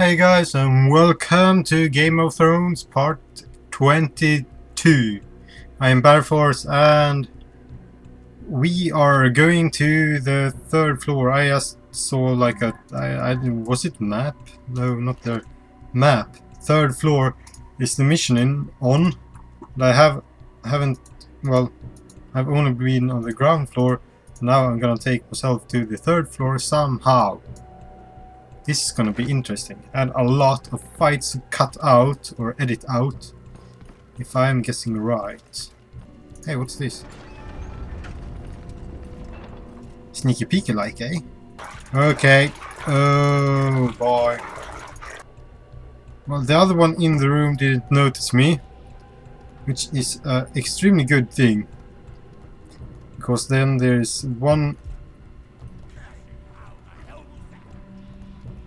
Hey guys, and welcome to Game of Thrones Part 22. I am Barforce, and we are going to the third floor. I just saw like was it map? No, not the map. Third floor is the mission on. I haven't. Well, I've only been on the ground floor. Now I'm gonna take myself to the third floor somehow. This is gonna be interesting, and a lot of fights to cut out or edit out, if I'm guessing right. Hey, what's this? Sneaky peeky like, eh? Okay. Oh boy. Well, the other one in the room didn't notice me, which is an extremely good thing, because then there's one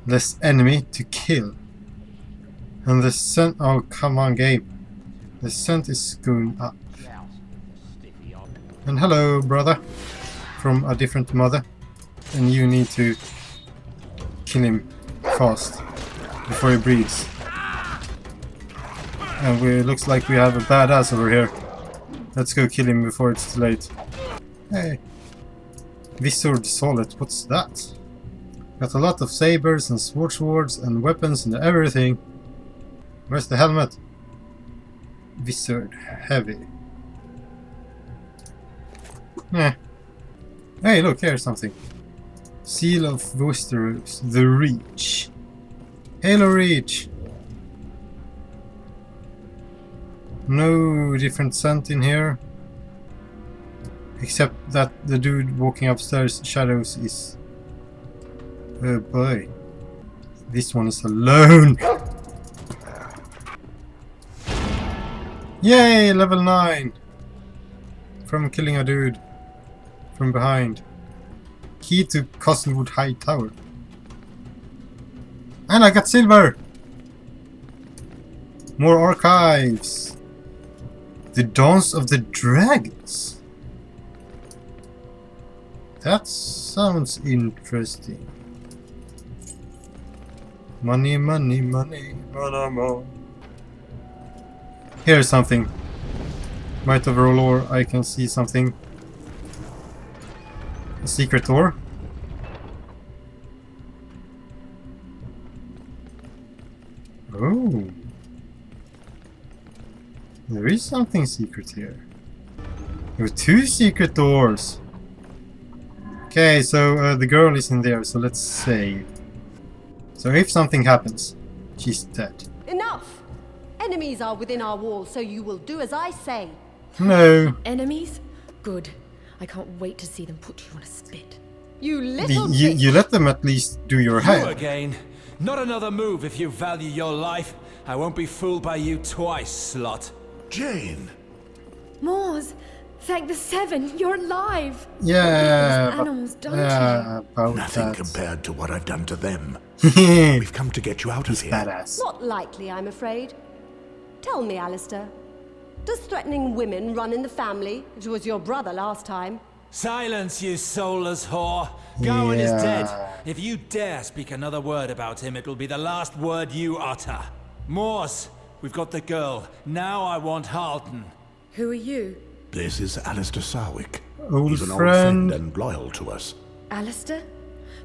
less enemy to kill. And the scent... Oh, come on, game. The scent is going up. And hello, brother. From a different mother. And you need to kill him fast before he breeds. And it looks like we have a badass over here. Let's go kill him before it's too late. Hey. Wizard Solid, what's that? Got a lot of sabers and swords and weapons and everything. Where's the helmet? Wizard heavy. Eh. Hey, look, here's something. Seal of Westeros, the Reach. Halo Reach. No different scent in here. Except that the dude walking upstairs, Shadows, is... Oh boy. This one is alone. Yay, level 9. From killing a dude from behind. Key to Castlewood High Tower. And I got silver. More archives. The Dance of the Dragons. That sounds interesting. Money, money, money, money. Here's something. Might of Rolor, I can see something. A secret door. Oh. There is something secret here. There are 2 secret doors. Okay, so the girl is in there, so let's save. So if something happens, she's dead. Enough! Enemies are within our walls, so you will do as I say. No. Enemies? Good. I can't wait to see them put you on a spit. You little bitch. You let them at least do your You hair. again. Not another move if you value your life. I won't be fooled by you twice, slut. Jane! Moors! Thank the Seven, you're alive! Yeah, Those animals, don't about Nothing that. compared to what I've done to them. He's We've come to get you out of here. badass. Not likely, I'm afraid. Tell me, Alistair. Does threatening women run in the family? It was your brother last time. Silence, you soulless whore. Gawain is dead. Yeah. If you dare speak another word about him, it will be the last word you utter. Moors, we've got the girl. Now I want Halton. Who are you? This is Alistair Sarwick. Old He's an old friend. friend and loyal to us. Alistair?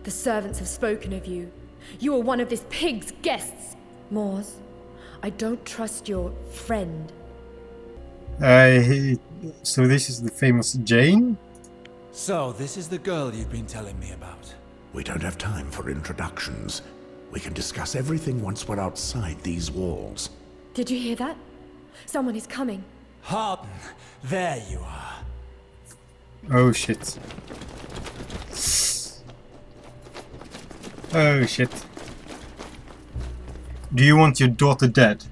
The servants have spoken of you. You are one of this pig's guests. Moors, I don't trust your friend. So this is the famous Jane? So, this is the girl you've been telling me about. We don't have time for introductions. We can discuss everything once we're outside these walls. Did you hear that? Someone is coming. Halton, there you are. Oh shit. Oh shit. Do you want your daughter dead?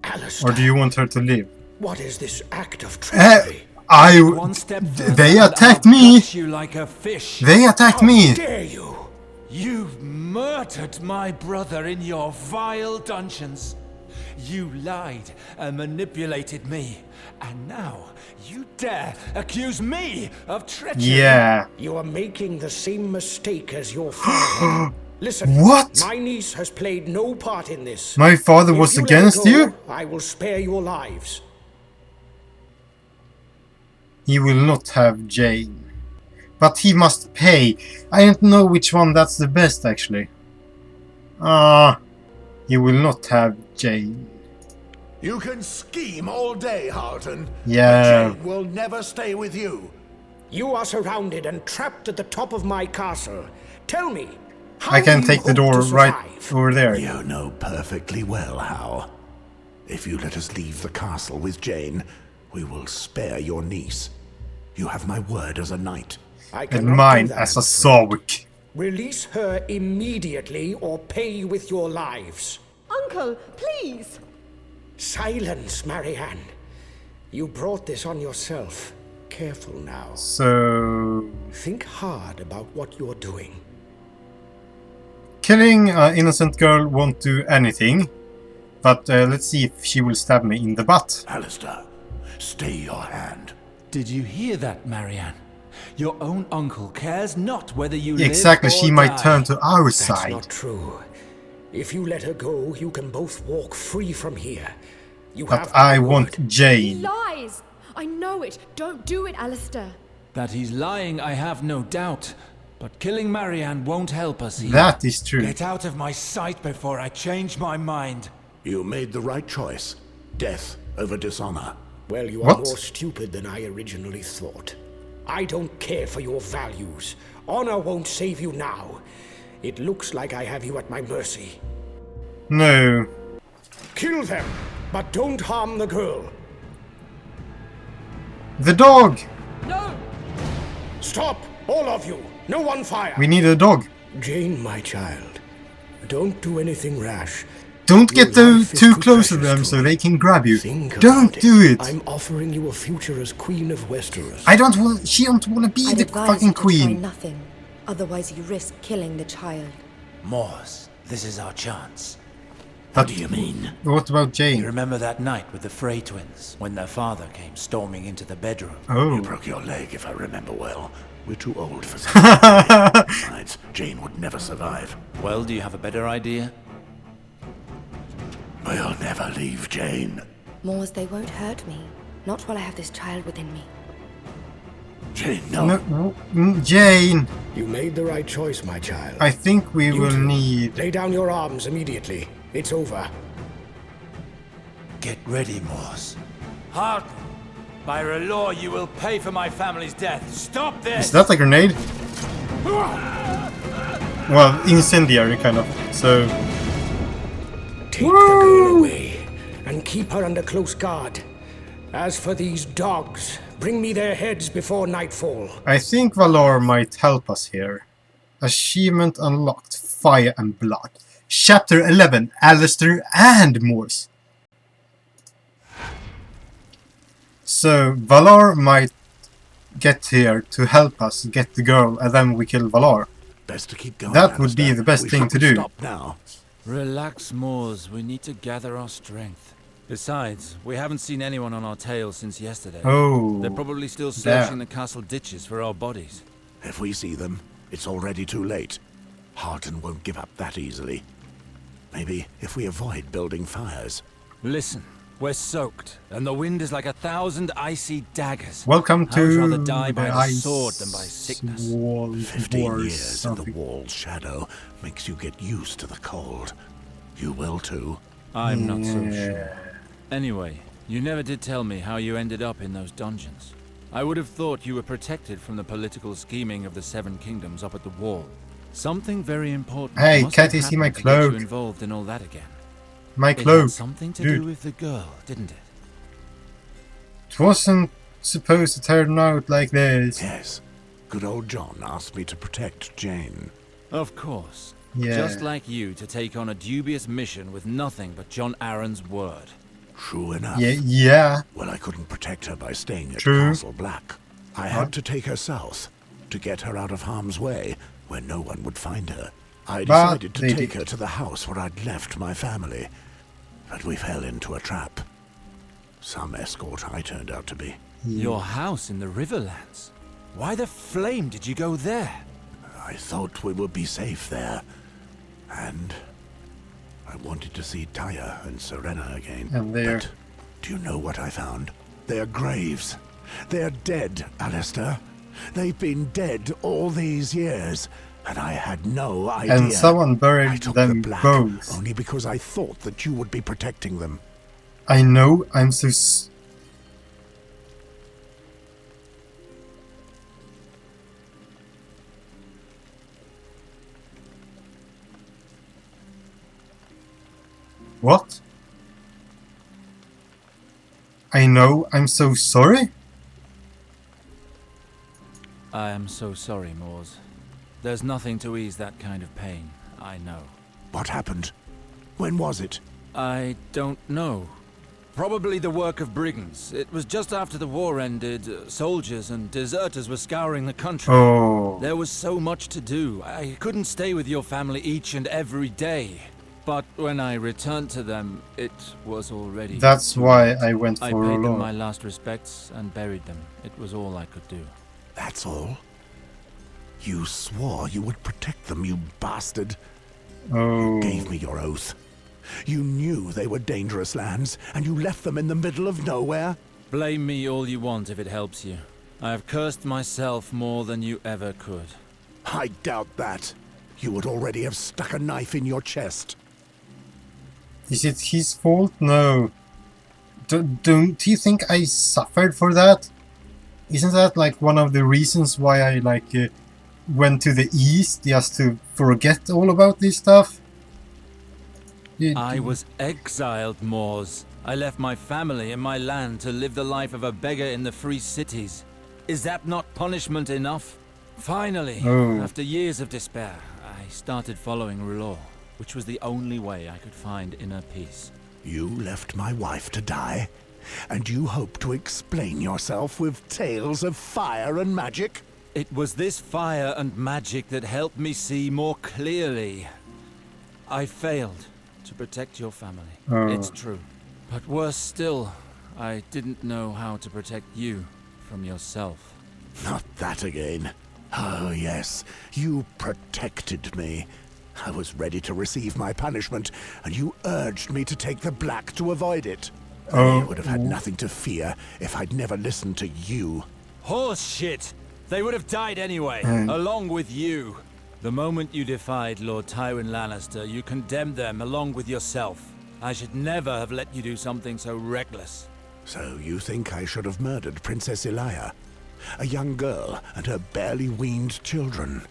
Alistair, Or do you want her to live? what is this act of treachery? One step further They and attacked I'll me! gut you like a fish. They attacked How me! dare you? You've murdered my brother in your vile dungeons. You lied and manipulated me. And now you dare accuse me of treachery? Yeah. You are making the same mistake as your father. Listen. What? My niece has played no part in this. My father If was you let her against go, you? I will spare your lives. He will not have Jane. But he must pay. I don't know which one that's the best, actually. He will not have Jane. You can scheme all day, Harton. Yeah. But Jane will never stay with you. You are surrounded and trapped at the top of my castle. Tell me, how I can do you take the hope door to right survive? over there. You know perfectly well how. If you let us leave the castle with Jane, we will spare your niece. You have my word as a knight. I And cannot do mine that, as a I'm afraid. Sarwick. Release her immediately or pay with your lives. Uncle, please! Silence, Marianne. You brought this on yourself. Careful now. So... Think hard about what you're doing. Killing an innocent girl won't do anything. But let's see if she will stab me in the butt. Alistair, stay your hand. Did you hear that, Marianne? Your own uncle cares not whether you Exactly, live or she might die. turn to our That's side. not true. If you let her go, you can both walk free from here. You But have I my want word. Jane. Lies! I know it. Don't do it, Alistair. That he's lying, I have no doubt. But killing Marianne won't help us here. That is true. Get out of my sight before I change my mind. You made the right choice. Death over dishonor. Well, you are What? more stupid than I originally thought. I don't care for your values. Honor won't save you now. It looks like I have you at my mercy. No. Kill them, but don't harm the girl. The dog! No! Stop, all of you. No one fire. We need a dog. Jane, my child, don't do anything rash. Don't Your get too life is too close to precious them to so me. they can grab you. Think Don't about do it. I'm offering you a future as Queen of Westeros. I don't want. She don't want to be I'd the advise fucking you to try queen. nothing. Otherwise you risk killing the child. Mors, this is our chance. But What do you mean? what about You Jane? remember that night with the Frey twins, when their father came storming into the bedroom? Oh. You broke your leg, if I remember well. We're too old for that. Besides, Jane would never survive. Well, do you have a better idea? We'll never leave Jane. Moors, they won't hurt me. Not while I have this child within me. Jane, no. No, Jane. You made the right choice, my child. I think we You will two, need. Lay down your arms immediately. It's over. Get ready, Mors. Harden! By law, you will pay for my family's death. Stop this! Is that a grenade? Well, incendiary kind of. So Take the girl away and keep her under close guard. As for these dogs, bring me their heads before nightfall. I think Valar might help us here. Achievement unlocked: Fire and Blood. Chapter 11: Alistair and Mors. So Valar might get here to help us get the girl, and then we kill Valar. Best to keep going. That would be Alistair. the best We thing to shouldn't do. Stop now. Relax, Mors. We need to gather our strength. Besides, we haven't seen anyone on our tail since yesterday. Oh, They're probably still searching there. the castle ditches for our bodies. If we see them, it's already too late. Harton won't give up that easily. Maybe if we avoid building fires. Listen, we're soaked, and the wind is like 1,000 icy daggers. Welcome I would to rather die by the ice sword than by sickness. Wall 15 wars, years in the something. wall's shadow makes you get used to the cold. You will too. I'm not so sure. Anyway, you never did tell me how you ended up in those dungeons. I would have thought you were protected from the political scheming of the Seven Kingdoms up at the wall. Something very important. Hey, must can't have you see my happened to get you cloak? involved in all that again. My It cloak. had something to Dude. do with the girl, didn't it? It wasn't supposed to turn out like this. Yes. Good old John asked me to protect Jane. Of course. Yeah. Just like you to take on a dubious mission with nothing but John Aaron's word. True enough. Yeah. Well, I couldn't protect her by staying at True. Castle Black. I had to take her south, to get her out of harm's way, where no one would find her. I But decided to they take did. her to the house where I'd left my family. But we fell into a trap. Some escort I turned out to be. Your house in the Riverlands. Why the flame did you go there? I thought we would be safe there. And I wanted to see Taya and Serena again. And they're... But do you know what I found? Their graves. They're dead, Alistair. They've been dead all these years, and I had no idea. And someone I buried took them the black both. only because I thought that you would be protecting them. I know, I'm so... What? I know, I'm so sorry? I am so sorry, Moors. There's nothing to ease that kind of pain, I know. What happened? When was it? I don't know. Probably the work of brigands. It was just after the war ended. Soldiers and deserters were scouring the country. Oh. There was so much to do. I couldn't stay with your family each and every day. But when I returned to them, it was already... That's why I went for I paid them Rollo. my last respects and buried them. It was all I could do. That's all? You swore you would protect them, you bastard. Oh. You gave me your oath. You knew they were dangerous lands, and you left them in the middle of nowhere? Blame me all you want if it helps you. I have cursed myself more than you ever could. I doubt that. You would already have stuck a knife in your chest. Is it his fault? No. Don't you think I suffered for that? Isn't that like one of the reasons why I went to the east, just to forget all about this stuff? I was exiled, Moors. I left my family and my land to live the life of a beggar in the free cities. Is that not punishment enough? Finally, after years of despair, I started following Rollo, which was the only way I could find inner peace. You left my wife to die, and you hope to explain yourself with tales of fire and magic? It was this fire and magic that helped me see more clearly. I failed to protect your family. It's true. But worse still, I didn't know how to protect you from yourself. Not that again. Oh yes, you protected me. I was ready to receive my punishment, and you urged me to take the black to avoid it. I would have had nothing to fear if I'd never listened to you. Horse shit! They would have died anyway, along with you. The moment you defied Lord Tywin Lannister, you condemned them along with yourself. I should never have let you do something so reckless. So you think I should have murdered Princess Elia? A young girl and her barely weaned children.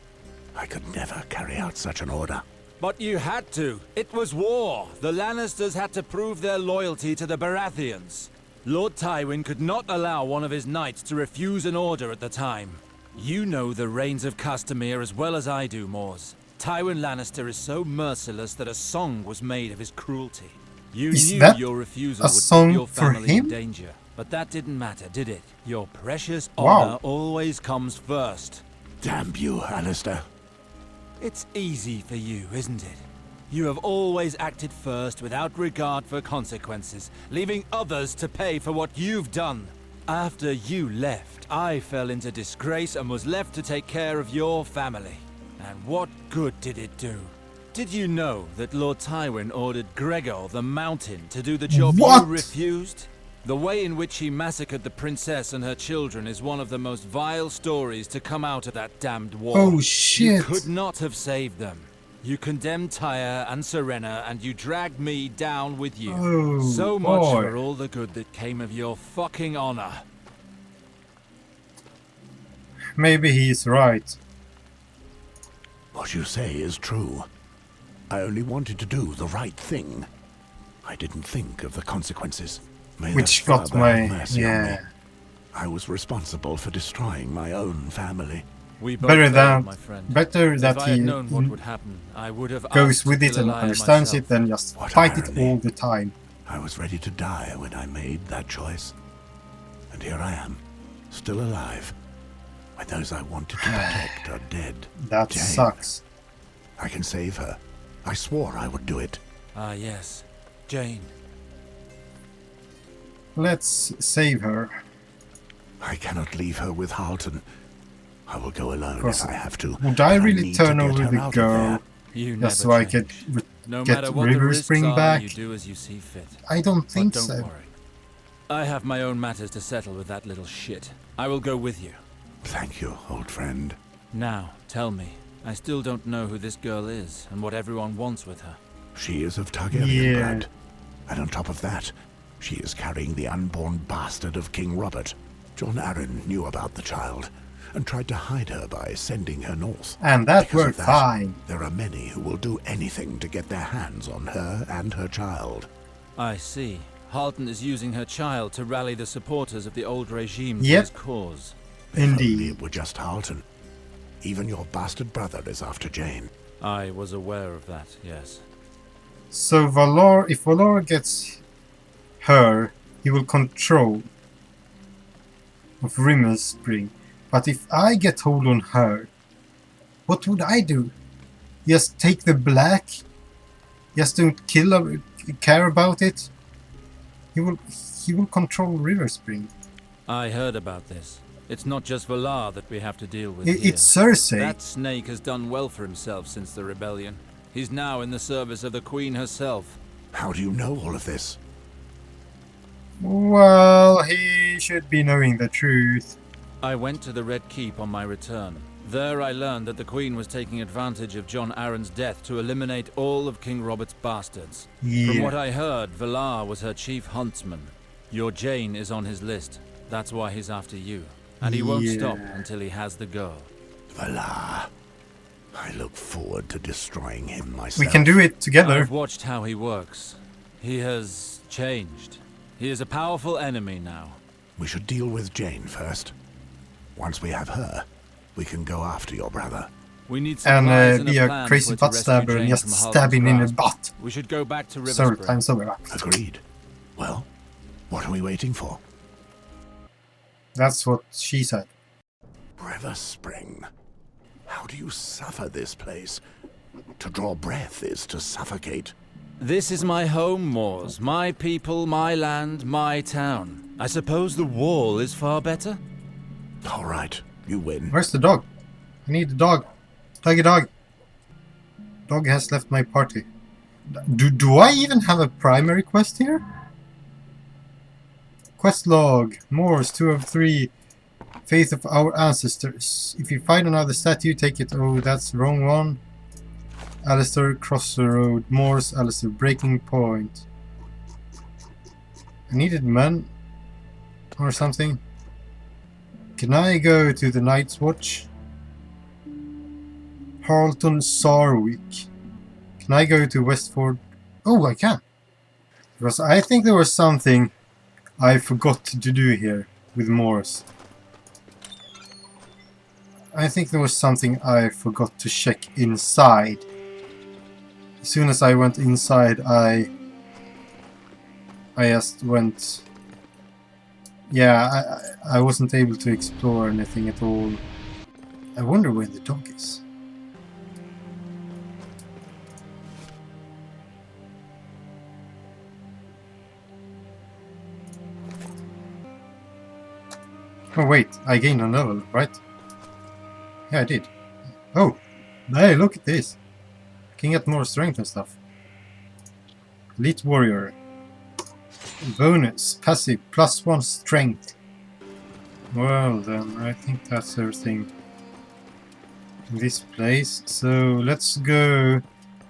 I could never carry out such an order. But you had to. It was war. The Lannisters had to prove their loyalty to the Baratheons. Lord Tywin could not allow one of his knights to refuse an order at the time. You know the reigns of Castamere as well as I do, Moors. Tywin Lannister is so merciless that a song was made of his cruelty. You knew your refusal would put your family in danger. But that didn't matter, did it? Your precious honor always comes first. Damn you, Alistair. It's easy for you, isn't it? You have always acted first without regard for consequences, leaving others to pay for what you've done. After you left, I fell into disgrace and was left to take care of your family. And what good did it do? Did you know that Lord Tywin ordered Gregor the Mountain to do the job you refused? The way in which he massacred the princess and her children is one of the most vile stories to come out of that damned war. Oh shit! You could not have saved them. You condemned Tyre and Serena, and you dragged me down with you. Oh, so much for all the good that came of your fucking honor. Maybe he's right. What you say is true. I only wanted to do the right thing. I didn't think of the consequences. Which got my... yeah. I was responsible for destroying my own family. We both better failed, my friend. better If that I had he known what would happen, I would have goes with it and Elia understands myself. it than just What fight it irony. all the time. I was ready to die when I made that choice. And here I am, still alive, when those I wanted to protect are dead. That Jane. sucks. I can save her. I swore I would do it. Ah, yes. Jane. Let's save her. I cannot leave her with Halton. I will go alone if I have to. Would I but really need to turn get over her the out of girl? there. You just never so I could change. No get matter what the River risks Spring are, back. you do as you see fit. I don't But think don't so. worry. I have my own matters to settle with that little shit. I will go with you. Thank you, old friend. Now, tell me. I still don't know who this girl is and what everyone wants with her. She is of Targaryen Yeah. blood. And on top of that, she is carrying the unborn bastard of King Robert. John Arryn knew about the child and tried to hide her by sending her north. And that Because of worked fine. There are many who will do anything to get their hands on her and her child. I see. Halton is using her child to rally the supporters of the old regime to Yep. his cause. If only Indeed. it were just Halton. Even your bastard brother is after Jane. I was aware of that, yes. So if Valar gets her, he will control of Rimmel Spring. But if I get hold on her, what would I do? Just take the black? Just don't care about it? He will control River Spring. I heard about this. It's not just Valar that we have to deal with here. It's Cersei. That snake has done well for himself since the rebellion. He's now in the service of the Queen herself. How do you know all of this? Well, he should be knowing the truth. I went to the Red Keep on my return. There I learned that the Queen was taking advantage of John Arryn's death to eliminate all of King Robert's bastards. Yeah. From what I heard, Valar was her chief huntsman. Your Jane is on his list. That's why he's after you. And he won't stop until he has the girl. Valar. I look forward to destroying him myself. We can do it together. I've watched how he works. He has changed. He is a powerful enemy now. We should deal with Jane first. Once we have her, we can go after your brother. We need supplies And and be a a plan crazy to butt rescue stabber and Jane just from stab him in the Halton's butt. grasp. We should go back to River Several Spring. times over. Agreed. Well, what are we waiting for? That's what she said. River Spring. How do you suffer this place? To draw breath is to suffocate. This is my home, Moors. My people, my land, my town. I suppose the wall is far better? All right, you win. Where's the dog? I need the dog. Doggy dog. Dog has left my party. Do I even have a primary quest here? Quest log. Moors, 2 of 3. Faith of our ancestors. If you find another statue, take it. Oh, that's the wrong one. Alistair, cross the road. Moors, Alistair, breaking point. I needed men or something. Can I go to the Night's Watch? Harlton, Sarwick. Can I go to Westford? Oh, I can. Because I think there was something I forgot to do here with Moors. I think there was something I forgot to check inside. As soon as I went inside, I just went... Yeah, I wasn't able to explore anything at all. I wonder where the dog is. Oh wait, I gained a level, right? Yeah, I did. Oh! Hey, look at this! I can get more strength and stuff. Elite Warrior. Bonus, passive, +1 strength. Well then, I think that's everything in this place. So let's go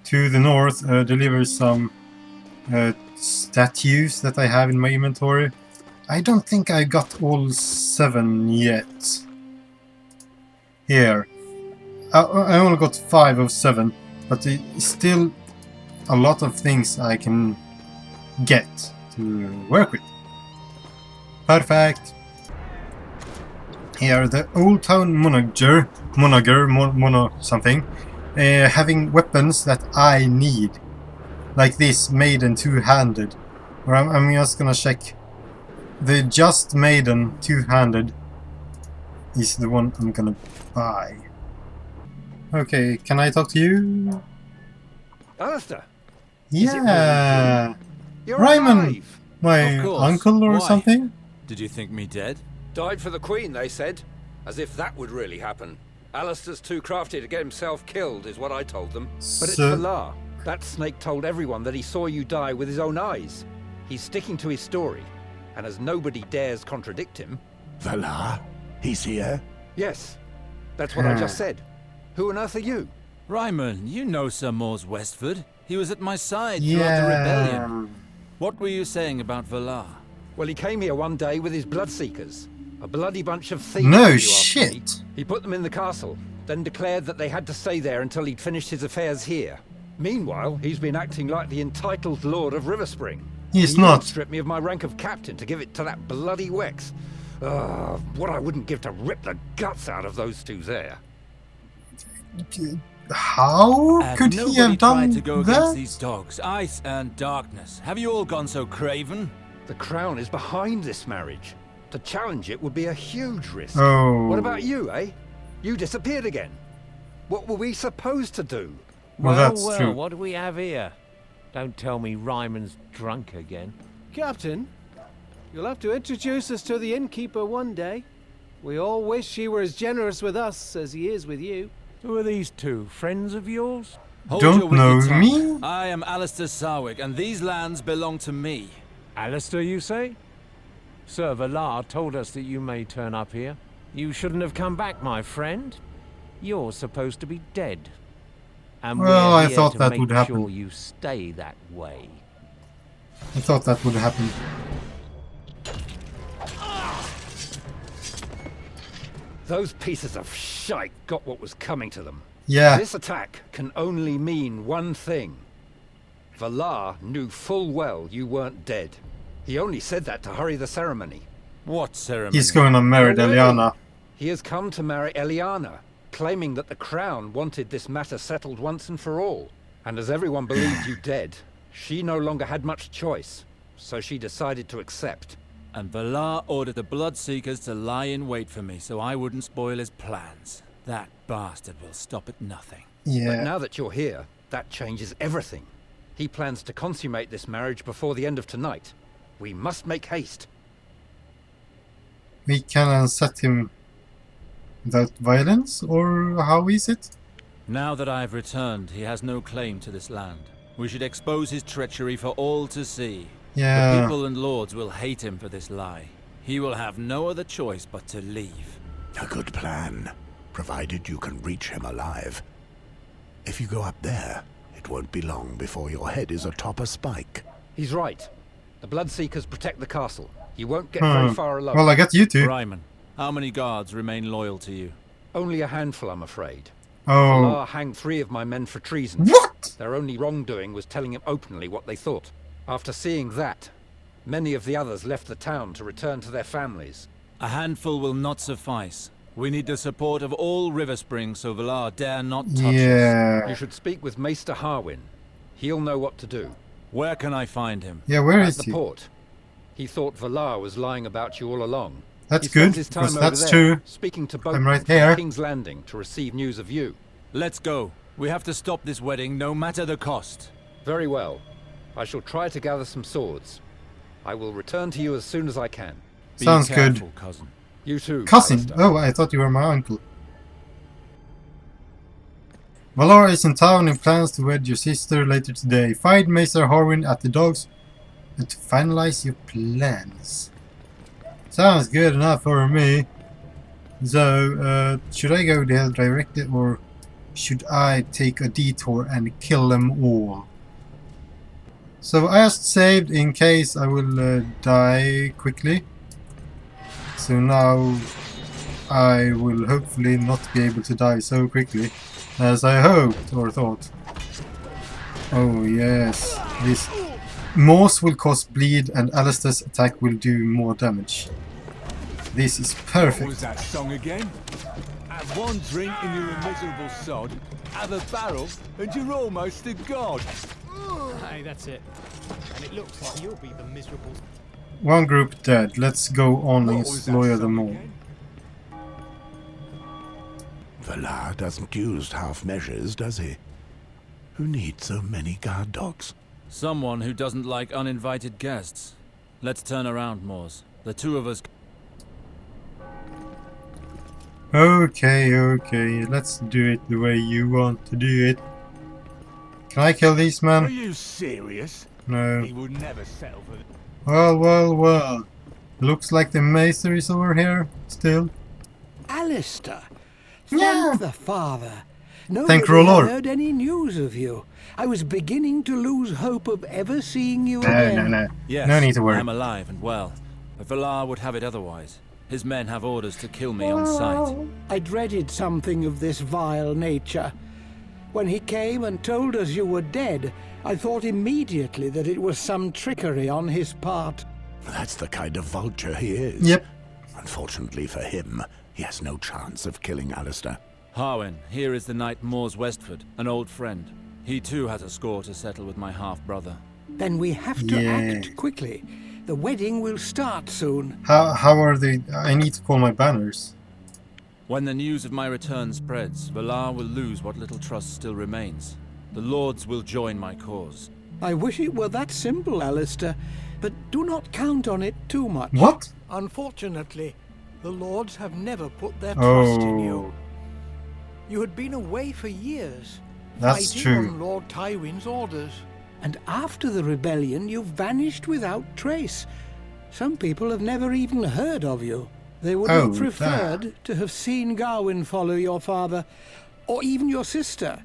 to the north, deliver some statues that I have in my inventory. I don't think I got all 7 yet. Here. I only got 5 of 7, but it's still a lot of things I can get to work with. Perfect. Here, the Old Town Monager something, having weapons that I need, like this Maiden two-handed. Or I'm just gonna check. The Just Maiden two-handed is the one I'm gonna buy. Okay, can I talk to you? Alistair, Yeah, you're Ryman, alive. my Of course. uncle or Why? something. Did you think me dead? Died for the Queen, they said. As if that would really happen. Alistair's too crafty to get himself killed, is what I told them. But it's So- Valar. That snake told everyone that he saw you die with his own eyes. He's sticking to his story, and as nobody dares contradict him... Valar? He's here? Yes, that's what I just said. Who on earth are you? Ryman, you know Sir Mors Westford. He was at my side throughout the rebellion. What were you saying about Valar? Well, he came here one day with his Bloodseekers. A bloody bunch of thieves. No if you ask me. shit. He put them in the castle, then declared that they had to stay there until he'd finished his affairs here. Meanwhile, he's been acting like the entitled Lord of Riverspring. He's He even not. stripped me of my rank of captain to give it to that bloody Wex. What I wouldn't give to rip the guts out of those two there. How And could he nobody have done tried to go against that? these dogs, ice and darkness. Have you all gone so craven? The Crown is behind this marriage. To challenge it would be a huge risk. Oh. What about you, eh? You disappeared again. What were we supposed to do? Well, that's well, true. what do we have here? Don't tell me Ryman's drunk again. Captain, you'll have to introduce us to the innkeeper one day. We all wish he were as generous with us as he is with you. Who are these two? Friends of yours? Hold Don't your wicked know tongue. me? I am Alistair Sarwick, and these lands belong to me. Alistair, you say? Sir Valar told us that you may turn up here. You shouldn't have come back, my friend. You're supposed to be dead. And Well, we're I here thought to that make would happen. sure you stay that way. I thought that would happen. Those pieces of shite got what was coming to them. Yeah. This attack can only mean one thing. Valar knew full well you weren't dead. He only said that to hurry the ceremony. What ceremony? He's going to marry No way. Eliana. He has come to marry Eliana, claiming that the Crown wanted this matter settled once and for all. And as everyone believed you dead, she no longer had much choice, so she decided to accept. And Valar ordered the Bloodseekers to lie in wait for me so I wouldn't spoil his plans. That bastard will stop at nothing. But Yeah. now that you're here, that changes everything. He plans to consummate this marriage before the end of tonight. We must make haste. We can unset him without violence, or how is it? Now that I have returned, he has no claim to this land. We should expose his treachery for all to see. The Yeah. people and lords will hate him for this lie. He will have no other choice but to leave. A good plan, provided you can reach him alive. If you go up there, it won't be long before your head is atop a spike. He's right. The Bloodseekers protect the castle. You won't get very far alone. Well, I got you two. Ryman, how many guards remain loyal to you? Only a handful, I'm afraid. Oh. Valar hanged 3 of my men for treason. What? Their only wrongdoing was telling him openly what they thought. After seeing that, many of the others left the town to return to their families. A handful will not suffice. We need the support of all Riversprings so Valar dare not touch us. Yeah. You should speak with Maester Harwin. He'll know what to do. Where can I find him? Yeah, where At is the he? port. He thought Valar was lying about you all along. That's He spends good, his time because over that's there, true. speaking to I'm boatmen right from here. King's Landing to receive news of you. Let's go. We have to stop this wedding, no matter the cost. Very well. I shall try to gather some swords. I will return to you as soon as I can. Be Sounds good. careful, cousin. You too, Cousin? Alistair. Oh, I thought you were my uncle. Valar is in town and plans to wed your sister later today. Find Maester Harwin at the docks and to finalize your plans. Sounds good enough for me. So, should I go there directly or should I take a detour and kill them all? So I just saved in case I will die quickly. So now I will hopefully not be able to die so quickly as I hoped or thought. Oh yes, this Morse will cause bleed and Alistair's attack will do more damage. This is What was perfect. that song again? Have one drink and you're a miserable sod. Have a barrel and you're almost a god. Hey, that's it. And it looks like you'll be the miserable... One group dead. Let's go on What and was that slaughter song them all. again? Valar doesn't use half measures, does he? Who needs so many guard dogs? Someone who doesn't like uninvited guests. Let's turn around, Mors. The two of us... Okay, let's do it the way you want to do it. Can I kill these men? Are you serious? No. He would never settle for it. Well. Looks like the maester is over here, still. Alistair, thank the Father. Thank Nobody Rolor. heard any news of you. I was beginning to lose hope of ever seeing you again. No. Yes, No need to worry. I'm alive and well. But Valar would have it otherwise. His men have orders to kill me on sight. I dreaded something of this vile nature. When he came and told us you were dead, I thought immediately that it was some trickery on his part. That's the kind of vulture he is. Yep. Unfortunately for him, he has no chance of killing Alistair. Harwin, here is the knight Mors Westford, an old friend. He too has a score to settle with my half-brother. Then we have to act quickly. The wedding will start soon. How are they? I need to call my banners. When the news of my return spreads, Valar will lose what little trust still remains. The lords will join my cause. I wish it were that simple, Alistair, but do not count on it too much. What? Unfortunately, the lords have never put their trust in you. Oh, You had been away for years, that's fighting true. on Lord Tywin's orders. And after the rebellion, you vanished without trace. Some people have never even heard of you. They would have preferred to have seen Gawain follow your father, or even your sister,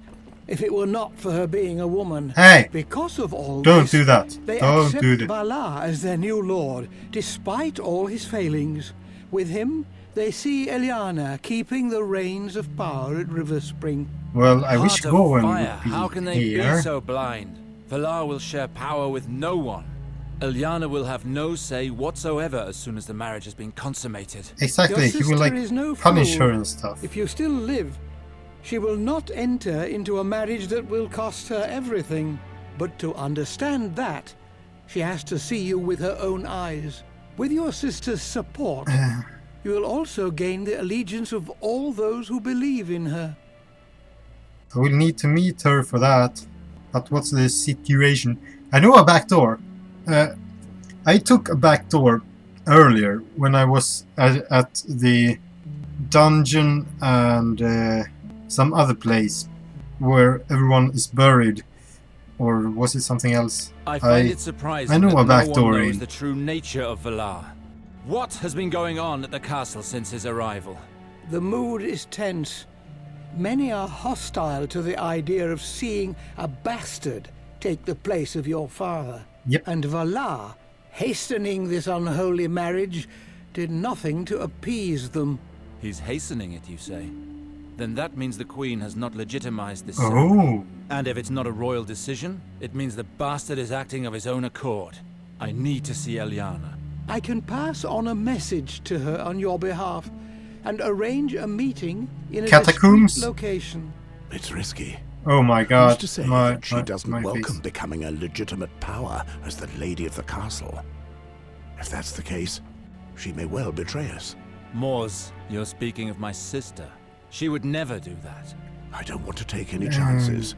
if it were not for her being a woman. Hey! Because of all Don't this, do that. they Don't accept do that. Valar as their new lord, despite all his failings. With him, they see Eliana keeping the reins of power at River Spring. Well, I wish Heart of Gawain fire, would be how can they here. be so blind? Valar will share power with no one. Eliana will have no say whatsoever as soon as the marriage has been consummated. Exactly, Your he will sister like is no punish fool. her and stuff. If you still live, she will not enter into a marriage that will cost her everything. But to understand that, she has to see you with her own eyes. With your sister's support, you will also gain the allegiance of all those who believe in her. I will need to meet her for that. But what's the situation? I know a back door. I took a back door earlier when I was at the dungeon and some other place where everyone is buried. Or was it something else? I find it surprising I know that a back no door one knows in. the true nature of Valar. What has been going on at the castle since his arrival? The mood is tense. Many are hostile to the idea of seeing a bastard take the place of your father. Yep. And Valar, hastening this unholy marriage, did nothing to appease them. He's hastening it, you say? Then that means the Queen has not legitimized this Oh. ceremony. And if it's not a royal decision, it means the bastard is acting of his own accord. I need to see Eliana. I can pass on a message to her on your behalf and arrange a meeting in a Catacombs? discreet location. It's risky. Oh my god. Who's to say that she doesn't my welcome face. becoming a legitimate power as the lady of the castle? If that's the case, she may well betray us. Mors, you're speaking of my sister. She would never do that. I don't want to take any chances.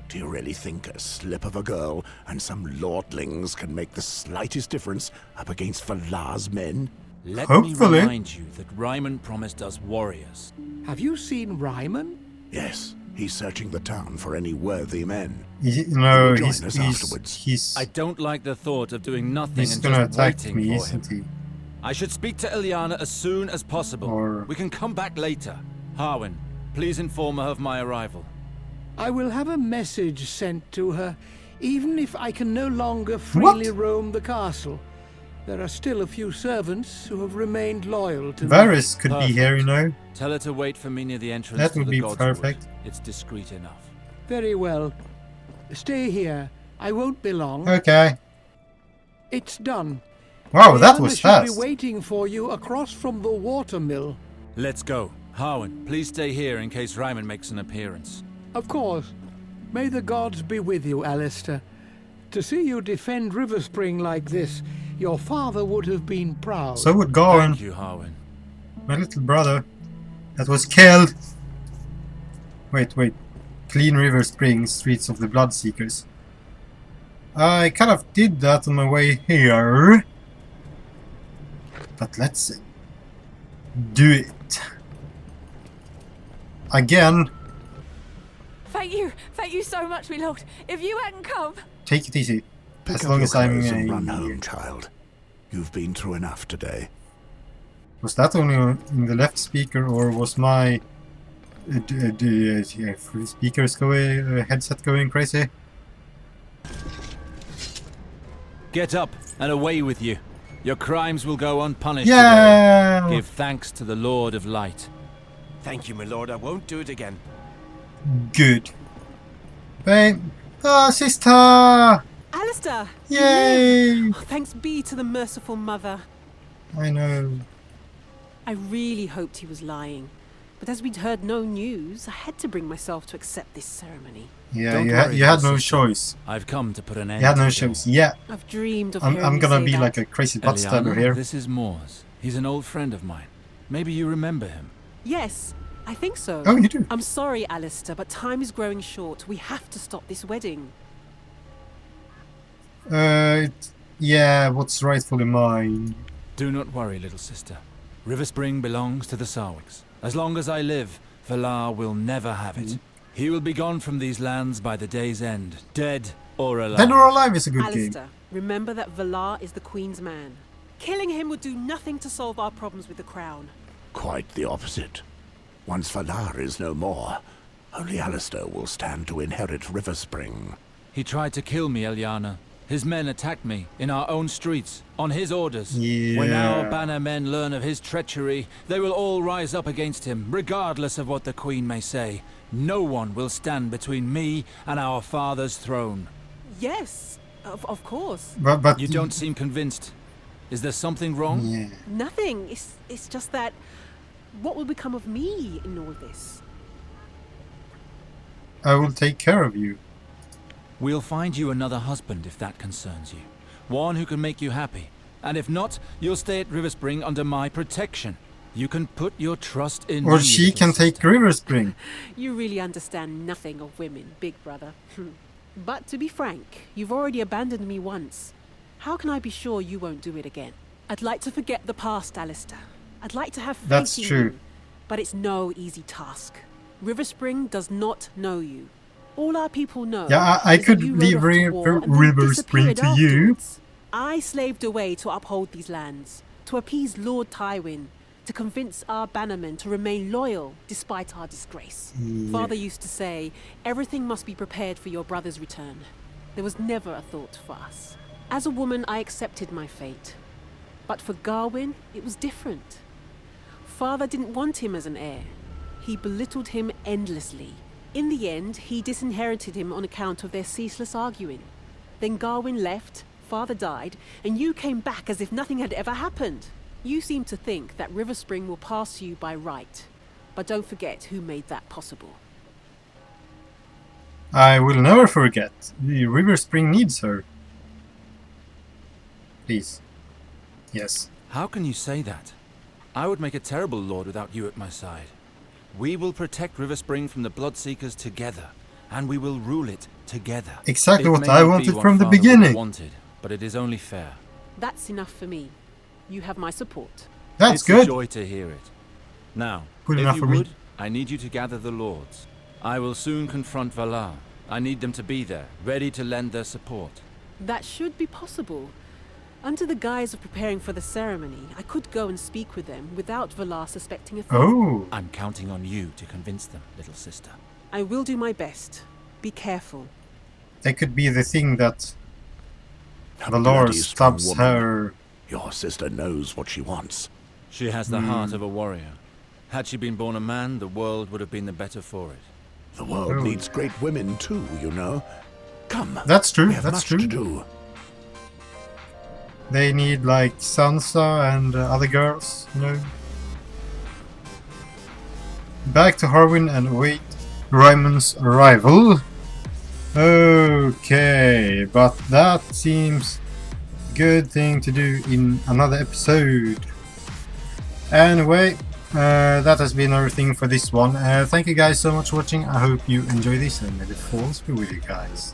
Do you really think a slip of a girl and some lordlings can make the slightest difference up against Valar's men? Let Hopefully. me remind you that Ryman promised us warriors. Have you seen Ryman? Yes, he's searching the town for any worthy men. No, Join he's, us he's, afterwards. he's, I don't like the thought of doing nothing he's and gonna just attack waiting me, for isn't him. he? I should speak to Eliana as soon as possible. Or- We can come back later. Harwin, please inform her of my arrival. I will have a message sent to her, even if I can no longer freely roam the castle. There are still a few servants who have remained loyal to me. Varys could be Perfect. here, you know. Tell her to wait for me near the entrance That to would the be Godswood. perfect. It's discreet enough. Very well. Stay here. I won't be long. Okay. It's done. Wow, that Eliana was should fast. be waiting for you across from the watermill. Let's go. Harwin, please stay here in case Ryman makes an appearance. Of course. May the gods be with you, Alistair. To see you defend River Spring like this, your father would have been proud. So would Gawain, Thank you, Harwin. my little brother, that was killed. Wait. Clean River Springs, Streets of the Bloodseekers. I kind of did that on my way here. But let's do it. again. Thank you so much, my lord. If you hadn't come... Take it easy. Pick As up long your as I'm... clothes and run home, child. You've been through enough today. Was that only in the left speaker, or was my speakers going, headset going crazy? Get up and away with you. Your crimes will go unpunished Yeah! today. Give thanks to the Lord of Light. Thank you, my lord. I won't do it again. Good. Babe. Oh, sister! Alistair! Yay! Oh, thanks be to the merciful mother. I know. I really hoped he was lying. But as we'd heard no news, I had to bring myself to accept this ceremony. Yeah, you had no choice. I've come to put an end You had no to choice. Yeah. I've dreamed of I'm hearing gonna you be say like that. a crazy butt stabber Eliana, here. this is Moors. He's an old friend of mine. Maybe you remember him. Yes, I think so. Oh, you do? I'm sorry, Alistair, but time is growing short. We have to stop this wedding. Yeah, what's rightfully mine? Do not worry, little sister. River Spring belongs to the Sarwicks. As long as I live, Valar will never have it. He will be gone from these lands by the day's end, dead or alive. Dead or Alive is a good Alistair, game. remember that Valar is the Queen's man. Killing him would do nothing to solve our problems with the crown. Quite the opposite. Once Valar is no more, only Alistair will stand to inherit River Spring. He tried to kill me, Eliana. His men attacked me in our own streets, on his orders. Yeah. When our banner men learn of his treachery, they will all rise up against him, regardless of what the Queen may say. No one will stand between me and our father's throne. Yes, of course. But you don't seem convinced. Is there something wrong? Yeah. Nothing. It's just that... What will become of me in all this? I will take care of you. We'll find you another husband if that concerns you. One who can make you happy. And if not, you'll stay at River Spring under my protection. You can put your trust in me. Or she can take River Spring. You really understand nothing of women, big brother. But to be frank, you've already abandoned me once. How can I be sure you won't do it again? I'd like to forget the past, Alistair. I'd like to have faith That's in true. you. But it's no easy task. River Spring does not know you. All our people know. Yeah, I is that could you rode leave off to war and then River Spring disappeared to you. afterwards. I slaved away to uphold these lands, to appease Lord Tywin, to convince our bannermen to remain loyal despite our disgrace. Yeah. Father used to say, everything must be prepared for your brother's return. There was never a thought for us. As a woman, I accepted my fate. But for Garwin, it was different. Father didn't want him as an heir. He belittled him endlessly. In the end, he disinherited him on account of their ceaseless arguing. Then Garwin left, Father died, and you came back as if nothing had ever happened. You seem to think that River Spring will pass you by right. But don't forget who made that possible. I will never forget. The River Spring needs her. Please. Yes. How can you say that? I would make a terrible lord without you at my side. We will protect River Spring from the Bloodseekers together, and we will rule it together. Exactly It what may I not be wanted what from the Father would have beginning. Wanted, but it is only fair. That's enough for me. You have my support. That's it's good. a joy to hear it. Now, Good if enough you for me. would, I need you to gather the lords. I will soon confront Valar. I need them to be there, ready to lend their support. That should be possible. Under the guise of preparing for the ceremony, I could go and speak with them without Valar suspecting a thing. Oh. I'm counting on you to convince them, little sister. I will do my best. Be careful. That could be the thing that A Valar bloody strong stabs woman. her. Your sister knows what she wants. She has the heart of a warrior. Had she been born a man, the world would have been the better for it. The world needs great women too, you know. Come. That's true. We have That's much true. to do. They need like Sansa and other girls, you know. Back to Harwin and await Rymon's arrival. Okay, but that seems a good thing to do in another episode. Anyway, that has been everything for this one. Thank you guys so much for watching. I hope you enjoy this and may the force be with you guys.